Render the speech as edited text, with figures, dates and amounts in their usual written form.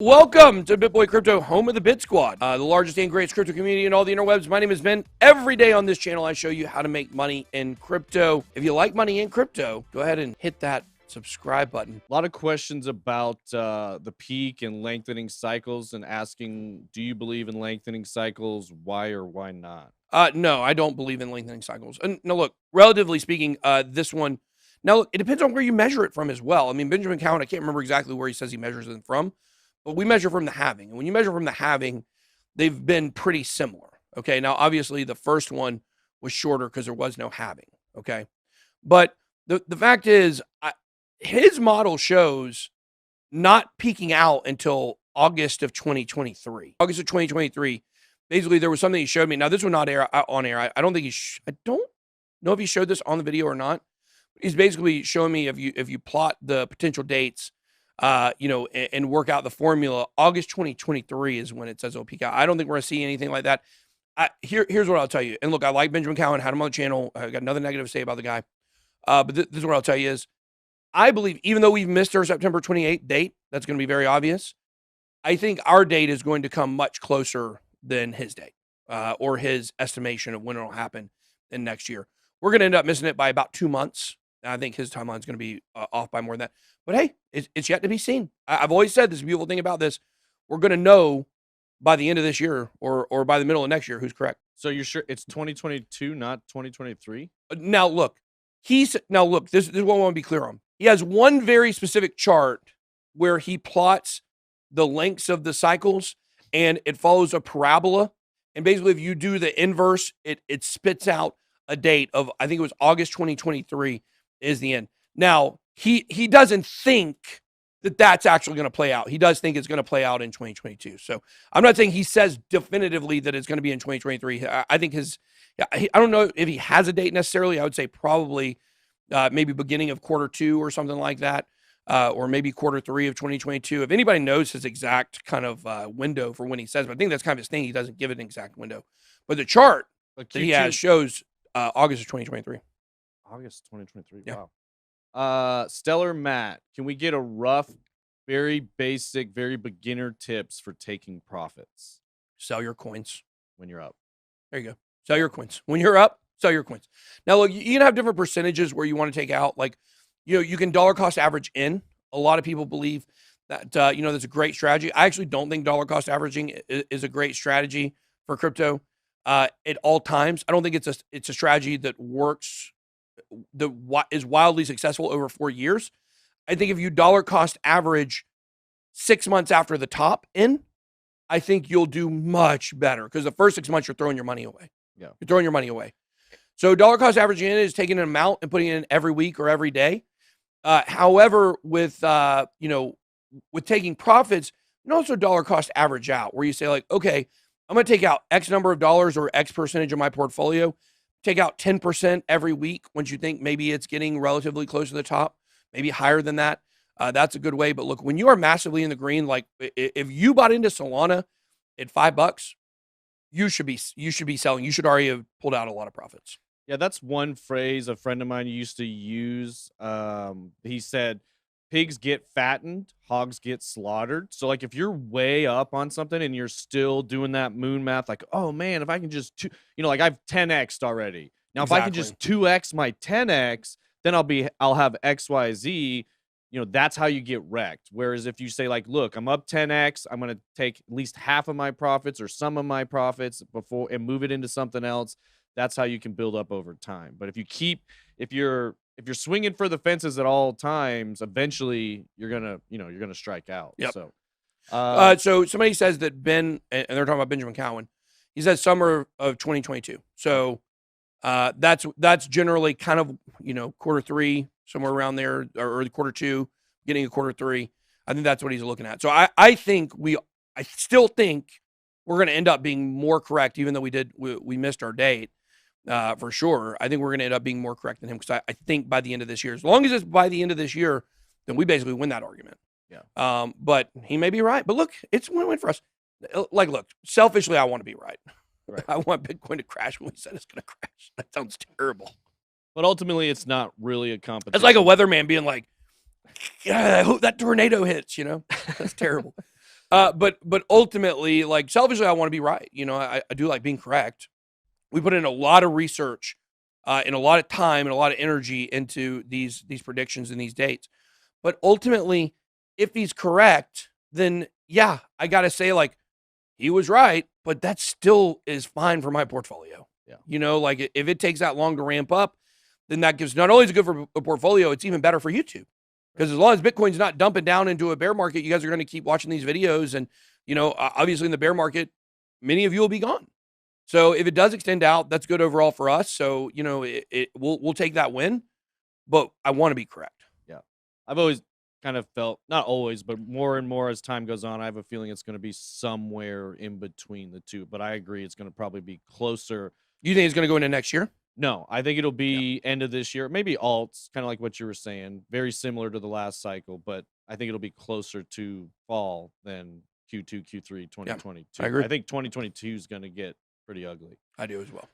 Welcome to BitBoy Crypto, home of the Bit Squad, the largest and greatest crypto community in all the interwebs. My name is Ben. Every day on this channel, I show you how to make money in crypto. If you like money in crypto, go ahead and hit that subscribe button. A lot of questions about the peak and lengthening cycles and asking, do you believe in lengthening cycles? Why or why not? No, I don't believe in lengthening cycles. And no, look, relatively speaking, this one, now look, it depends on where you measure it from as well. I mean, Benjamin Cowan, I can't remember exactly where he says he measures it from, but we measure from the halving. And when you measure from the halving, they've been pretty similar. Okay. Now, obviously, the first one was shorter because there was no halving. Okay. But the fact is, his model shows not peaking out until August of 2023. August of 2023. Basically, there was something he showed me. Now, this was not on air. I don't think I don't know if he showed this on the video or not. He's basically showing me if you plot the potential dates, and work out the formula, August 2023 is when it says it'll peak out. I don't think we're going to see anything like that. Here's what I'll tell you. And look, I like Benjamin Cowan, had him on the channel. I got nothing negative to say about the guy. But this is what I'll tell you is, I believe, even though we've missed our September 28th date, that's going to be very obvious. I think our date is going to come much closer than his date, or his estimation of when it'll happen in next year. We're going to end up missing it by about 2 months. I think his timeline is going to be off by more than that. But hey, it's yet to be seen. I've always said this beautiful thing about this. We're going to know by the end of this year or by the middle of next year who's correct. So you're sure it's 2022, not 2023? Now, look, this is what I want to be clear on. He has one very specific chart where he plots the lengths of the cycles, and it follows a parabola. And basically, if you do the inverse, it spits out a date of, I think it was August 2023 is the end. Now, he doesn't think that that's actually going to play out. He does think it's going to play out in 2022. So I'm not saying he says definitively that it's going to be in 2023. I think I don't know if he has a date necessarily. I would say probably maybe beginning of Q2 or something like that, or maybe Q3 of 2022. If anybody knows his exact kind of window for when he says, but I think that's kind of his thing. He doesn't give it an exact window. But the chart that he has shows August of 2023. August 2023. Yeah. Wow. Stellar Matt, can we get a rough, very basic, very beginner tips for taking profits? Sell your coins when you're up. There you go. Sell your coins. When you're up, sell your coins. Now, look, you can have different percentages where you want to take out. Like, you can dollar cost average in. A lot of people believe that, that's a great strategy. I actually don't think dollar cost averaging is a great strategy for crypto at all times. I don't think it's a strategy that works, that is wildly successful over 4 years. I think if you dollar cost average 6 months after the top in, I think you'll do much better, because the first 6 months you're throwing your money away. Yeah, you're throwing your money away. So dollar cost averaging in is taking an amount and putting it in every week or every day. However, with taking profits, you can also dollar cost average out, where you say, like, okay, I'm going to take out X number of dollars or X percentage of my portfolio. Take out 10% every week once you think maybe it's getting relatively close to the top, maybe higher than that. That's a good way. But look, when you are massively in the green, like if you bought into Solana at $5, you should be selling. You should already have pulled out a lot of profits. Yeah, that's one phrase a friend of mine used to use. He said, pigs get fattened, hogs get slaughtered. So, like, if you're way up on something and you're still doing that moon math, like, oh man, if I can just, like, I've 10x'd already. Now, if I can just 2x my 10x, then I'll have XYZ. That's how you get wrecked. Whereas if you say, like, look, I'm up 10x, I'm going to take at least half of my profits or some of my profits before and move it into something else. That's how you can build up over time. But if you're swinging for the fences at all times, eventually you're gonna strike out. Yep. So, so somebody says that Ben, and they're talking about Benjamin Cowan, he says summer of 2022. So that's generally kind of Q3, somewhere around there, or Q2, getting a Q3. I think that's what he's looking at. So I still think we're going to end up being more correct, even though we missed our date. For sure. I think we're going to end up being more correct than him, because I think by the end of this year, as long as it's by the end of this year, then we basically win that argument. Yeah. But he may be right. But look, it's a win-win for us. Like, look, selfishly, I want to be right. I want Bitcoin to crash when we said it's going to crash. That sounds terrible. But ultimately, it's not really a competition. It's like a weatherman being like, yeah, I hope that tornado hits, That's terrible. But ultimately, like selfishly, I want to be right. You know, I do like being correct. We put in a lot of research, and a lot of time and a lot of energy into these predictions and these dates. But ultimately, if he's correct, then yeah, I gotta say, like, he was right, but that still is fine for my portfolio. Yeah. You know, like if it takes that long to ramp up, then that gives not only is it good for a portfolio, it's even better for YouTube. Because as long as Bitcoin's not dumping down into a bear market, you guys are going to keep watching these videos. And, you know, obviously in the bear market, many of you will be gone. So if it does extend out, that's good overall for us. So, you know, we'll take that win, but I want to be correct. Yeah. I've always kind of felt, not always, but more and more as time goes on, I have a feeling it's going to be somewhere in between the two. But I agree, it's going to probably be closer. You think it's going to go into next year? No, I think it'll be end of this year, maybe alts, kind of like what you were saying, very similar to the last cycle, but I think it'll be closer to fall than Q2, Q3, 2022. I agree. I think 2022 is going to get pretty ugly. I do as well.